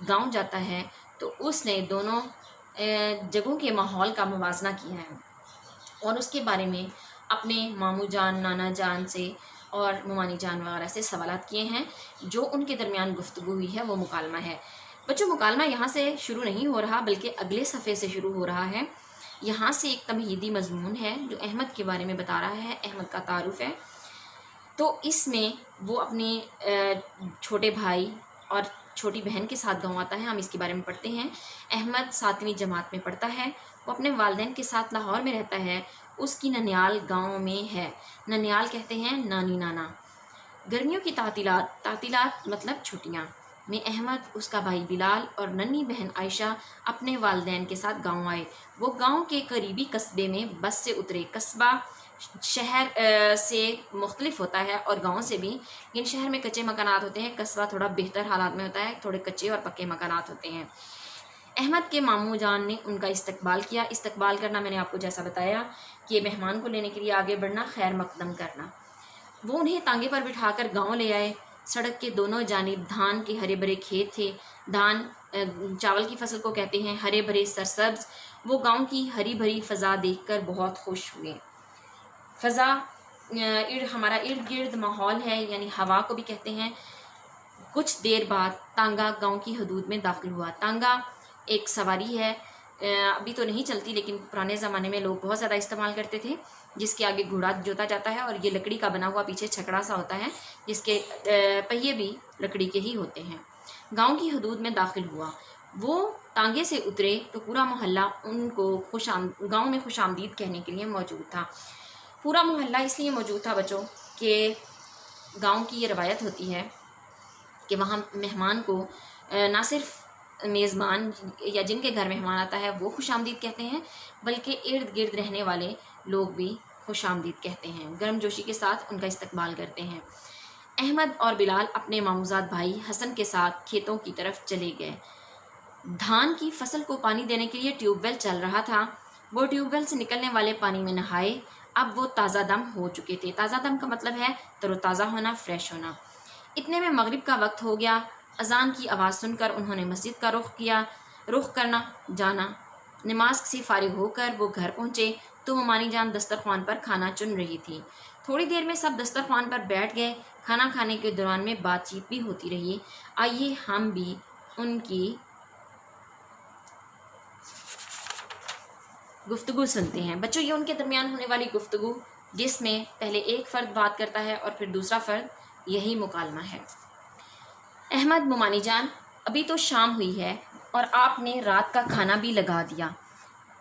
گاؤں جاتا ہے تو اس نے دونوں جگہوں کے ماحول کا موازنہ کیا ہے اور اس کے بارے میں اپنے ماموں جان، نانا جان سے اور ممانی جان وغیرہ سے سوالات کیے ہیں۔ جو ان کے درمیان گفتگو ہوئی ہے وہ مکالمہ ہے۔ بچوں، مکالمہ یہاں سے شروع نہیں ہو رہا بلکہ اگلے صفحے سے شروع ہو رہا ہے۔ یہاں سے ایک تمہیدی مضمون ہے جو احمد کے بارے میں بتا رہا ہے، احمد کا تعارف ہے۔ تو اس میں وہ اپنے چھوٹے بھائی اور چھوٹی بہن کے ساتھ گاؤں آتا ہے، ہم اس کے بارے میں پڑھتے ہیں۔ احمد 7ویں جماعت میں پڑھتا ہے، وہ اپنے والدین کے ساتھ لاہور میں رہتا ہے، اس کی ننیال گاؤں میں ہے۔ ننیال کہتے ہیں نانی نانا۔ گرمیوں کی تعطیلات مطلب چھٹیاں میں احمد، اس کا بھائی بلال اور ننھی بہن عائشہ اپنے والدین کے ساتھ گاؤں آئے۔ وہ گاؤں کے قریبی قصبے میں بس سے اترے۔ قصبہ شہر سے مختلف ہوتا ہے اور گاؤں سے بھی، لیکن شہر میں کچے مکانات ہوتے ہیں، قصبہ تھوڑا بہتر حالات میں ہوتا ہے، تھوڑے کچے اور پکے مکانات ہوتے ہیں۔ احمد کے ماموں جان نے ان کا استقبال کیا۔ استقبال کرنا میں نے آپ کو جیسا بتایا کہ مہمان کو لینے کے لیے آگے بڑھنا، خیر مقدم کرنا۔ وہ انہیں تانگے پر بٹھا کر گاؤں لے آئے۔ سڑک کے دونوں جانب دھان کے ہرے بھرے کھیت تھے۔ دھان چاول کی فصل کو کہتے ہیں، ہرے بھرے سرسبز۔ وہ گاؤں کی ہری بھری فضا دیکھ کر بہت خوش ہوئے۔ فضا ہمارا ارد گرد ماحول ہے، یعنی ہوا کو بھی کہتے ہیں۔ کچھ دیر بعد تانگا گاؤں کی حدود میں داخل ہوا۔ تانگا ایک سواری ہے، ابھی تو نہیں چلتی لیکن پرانے زمانے میں لوگ بہت زیادہ استعمال کرتے تھے، جس کے آگے گھوڑا جوتا جاتا ہے اور یہ لکڑی کا بنا ہوا پیچھے چھکڑا سا ہوتا ہے جس کے پہیے بھی لکڑی کے ہی ہوتے ہیں۔ گاؤں کی حدود میں داخل ہوا۔ وہ تانگے سے اترے تو پورا محلہ ان کو گاؤں میں خوش آمدید کہنے کے لیے موجود تھا۔ پورا محلہ اس لیے موجود تھا بچوں کہ گاؤں کی یہ روایت ہوتی ہے کہ وہاں مہمان کو نہ صرف میزبان یا جن کے گھر مہمان آتا ہے وہ خوش آمدید کہتے ہیں، بلکہ ارد گرد رہنے والے لوگ بھی خوش آمدید کہتے ہیں، گرم جوشی کے ساتھ ان کا استقبال کرتے ہیں۔ احمد اور بلال اپنے ماموزاد بھائی حسن کے ساتھ کھیتوں کی طرف چلے گئے۔ دھان کی فصل کو پانی دینے کے لیے ٹیوب ویل چل رہا تھا۔ وہ ٹیوب ویل سے نکلنے والے پانی میں نہائے۔ اب وہ تازہ دم ہو چکے تھے۔ تازہ دم کا مطلب ہے تر و تازہ ہونا، فریش ہونا۔ اتنے میں مغرب کا وقت ہو گیا۔ اذان کی آواز سن کر انہوں نے مسجد کا رخ کرنا جانا۔ نماز سے فارغ ہو کر وہ گھر پہنچے تو ممانی جان دسترخوان پر کھانا چن رہی تھی۔ تھوڑی دیر میں سب دسترخوان پر بیٹھ گئے۔ کھانا کھانے کے دوران میں بات چیت بھی ہوتی رہی۔ آئیے ہم بھی ان کی گفتگو سنتے ہیں۔ بچوں، یہ ان کے درمیان ہونے والی گفتگو جس میں پہلے ایک فرد بات کرتا ہے اور پھر دوسرا فرد، یہی مکالمہ ہے۔ احمد: ممانی جان، ابھی تو شام ہوئی ہے اور آپ نے رات کا کھانا بھی لگا دیا۔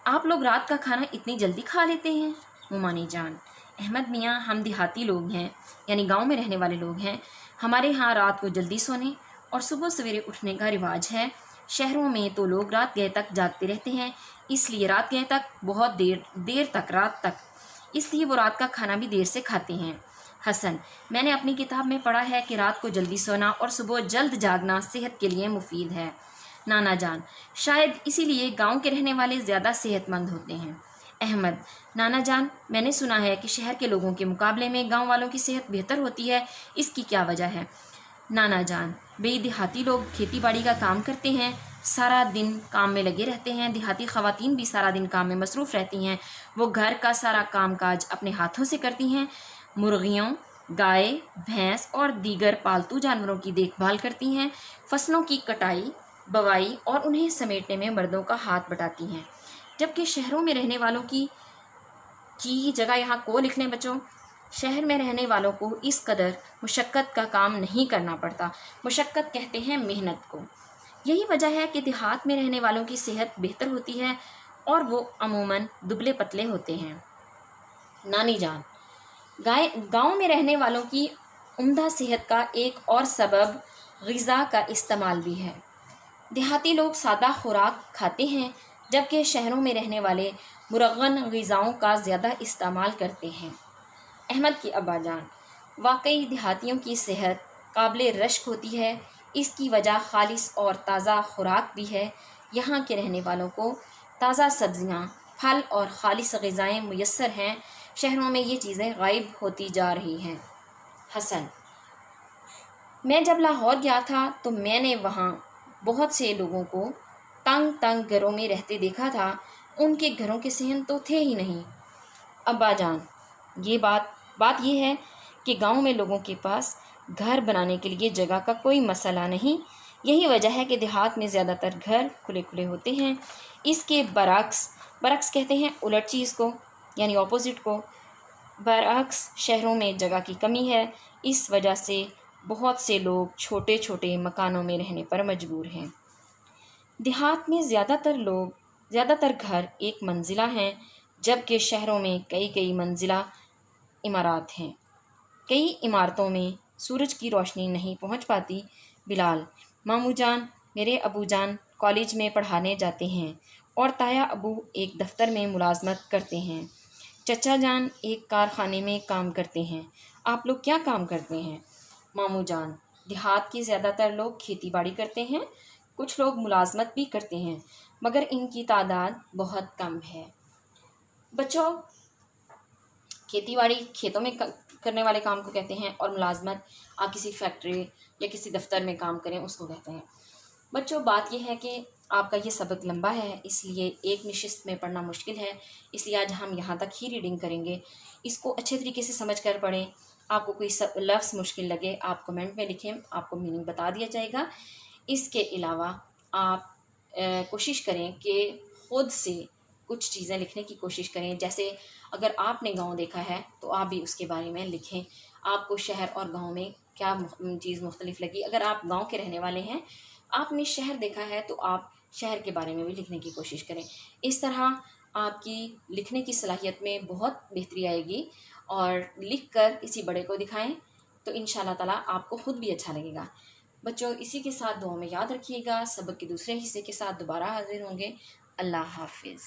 آپ لوگ رات کا کھانا اتنی جلدی کھا لیتے ہیں؟ ممانی جان: احمد میاں، ہم دیہاتی لوگ ہیں، یعنی گاؤں میں رہنے والے لوگ ہیں۔ ہمارے ہاں رات کو جلدی سونے اور صبح سویرے اٹھنے کا رواج ہے۔ شہروں میں تو لوگ رات گئے تک جاگتے رہتے ہیں، اس لیے رات گئے تک بہت دیر تک رات تک، اس لیے وہ رات کا کھانا بھی دیر سے کھاتے ہیں۔ حسن: میں نے اپنی کتاب میں پڑھا ہے کہ رات کو جلدی سونا اور صبح جلد جاگنا صحت کے لیے مفید ہے۔ نانا جان: شاید اسی لیے گاؤں کے رہنے والے زیادہ صحت مند ہوتے ہیں۔ احمد: نانا جان، میں نے سنا ہے کہ شہر کے لوگوں کے مقابلے میں گاؤں والوں کی صحت بہتر ہوتی ہے، اس کی کیا وجہ ہے؟ نانا جان: بھئی دیہاتی لوگ کھیتی باڑی کا کام کرتے ہیں، سارا دن کام میں لگے رہتے ہیں۔ دیہاتی خواتین بھی سارا دن کام میں مصروف رہتی ہیں۔ وہ گھر کا سارا کام کاج اپنے ہاتھوں سے کرتی ہیں، مرغیوں، گائے، بھینس اور دیگر پالتو جانوروں کی دیکھ بھال کرتی ہیں، فصلوں کی کٹائی، بوائی اور انہیں سمیٹنے میں مردوں کا ہاتھ بٹاتی ہیں۔ جبکہ شہروں میں رہنے والوں کی جگہ یہاں کو لکھنے بچوں، شہر میں رہنے والوں کو اس قدر مشقت کا کام نہیں کرنا پڑتا۔ مشقت کہتے ہیں محنت کو۔ یہی وجہ ہے کہ دیہات میں رہنے والوں کی صحت بہتر ہوتی ہے اور وہ عموماً دبلے پتلے ہوتے ہیں۔ نانی جان: گاؤں میں رہنے والوں کی عمدہ صحت کا ایک اور سبب غذا کا استعمال بھی ہے۔ دیہاتی لوگ سادہ خوراک کھاتے ہیں، جبکہ شہروں میں رہنے والے مرغن غذاؤں کا زیادہ استعمال کرتے ہیں۔ احمد کی ابا جان: واقعی دیہاتیوں کی صحت قابل رشک ہوتی ہے، اس کی وجہ خالص اور تازہ خوراک بھی ہے۔ یہاں کے رہنے والوں کو تازہ سبزیاں، پھل اور خالص غذائیں میسر ہیں، شہروں میں یہ چیزیں غائب ہوتی جا رہی ہیں۔ حسن: میں جب لاہور گیا تھا تو میں نے وہاں بہت سے لوگوں کو تنگ تنگ گھروں میں رہتے دیکھا تھا، ان کے گھروں کے صحن تو تھے ہی نہیں۔ ابا جان، یہ بات یہ ہے کہ گاؤں میں لوگوں کے پاس گھر بنانے کے لیے جگہ کا کوئی مسئلہ نہیں۔ یہی وجہ ہے کہ دیہات میں زیادہ تر گھر کھلے کھلے ہوتے ہیں۔ اس کے برعکس کہتے ہیں الٹ چیز کو، یعنی اپوزٹ کو، برعکس شہروں میں جگہ کی کمی ہے۔ اس وجہ سے بہت سے لوگ چھوٹے چھوٹے مکانوں میں رہنے پر مجبور ہیں۔ دیہات میں زیادہ تر گھر ایک منزلہ ہیں، جبکہ شہروں میں کئی منزلہ عمارات ہیں۔ کئی عمارتوں میں سورج کی روشنی نہیں پہنچ پاتی۔ بلال: ماموں جان، میرے ابو جان کالج میں پڑھانے جاتے ہیں اور تایا ابو ایک دفتر میں ملازمت کرتے ہیں۔ چچا جان ایک کارخانے میں کام کرتے ہیں۔ آپ لوگ کیا کام کرتے ہیں؟ ماموں جان: دیہات کے زیادہ تر لوگ کھیتی باڑی کرتے ہیں، کچھ لوگ ملازمت بھی کرتے ہیں، مگر ان کی تعداد بہت کم ہے۔ بچوں، کھیتی باڑی کھیتوں میں کرنے والے کام کو کہتے ہیں، اور ملازمت آپ کسی فیکٹری یا کسی دفتر میں کام کریں اس کو کہتے ہیں۔ بچوں، بات یہ ہے کہ آپ کا یہ سبق لمبا ہے، اس لیے ایک نشست میں پڑھنا مشکل ہے، اس لیے آج ہم یہاں تک ہی ریڈنگ کریں گے۔ اس کو اچھے طریقے سے سمجھ کر پڑھیں۔ آپ کو کوئی لفظ مشکل لگے آپ کمنٹ میں لکھیں، آپ کو میننگ بتا دیا جائے گا۔ اس کے علاوہ آپ کوشش کریں کہ خود سے کچھ چیزیں لکھنے کی کوشش کریں، جیسے اگر آپ نے گاؤں دیکھا ہے تو آپ بھی اس کے بارے میں لکھیں۔ آپ کو شہر اور گاؤں میں کیا چیز مختلف لگی؟ اگر آپ گاؤں کے رہنے والے ہیں، آپ نے شہر دیکھا ہے تو آپ شہر کے بارے میں بھی لکھنے کی کوشش کریں۔ اس طرح آپ کی لکھنے کی صلاحیت میں بہت بہتری آئے گی، اور لکھ کر کسی بڑے کو دکھائیں تو انشاءاللہ تعالیٰ آپ کو خود بھی اچھا لگے گا۔ بچوں، اسی کے ساتھ دعاؤں میں یاد رکھیے گا۔ سبق کے دوسرے حصے کے ساتھ دوبارہ حاضر ہوں گے۔ اللہ حافظ۔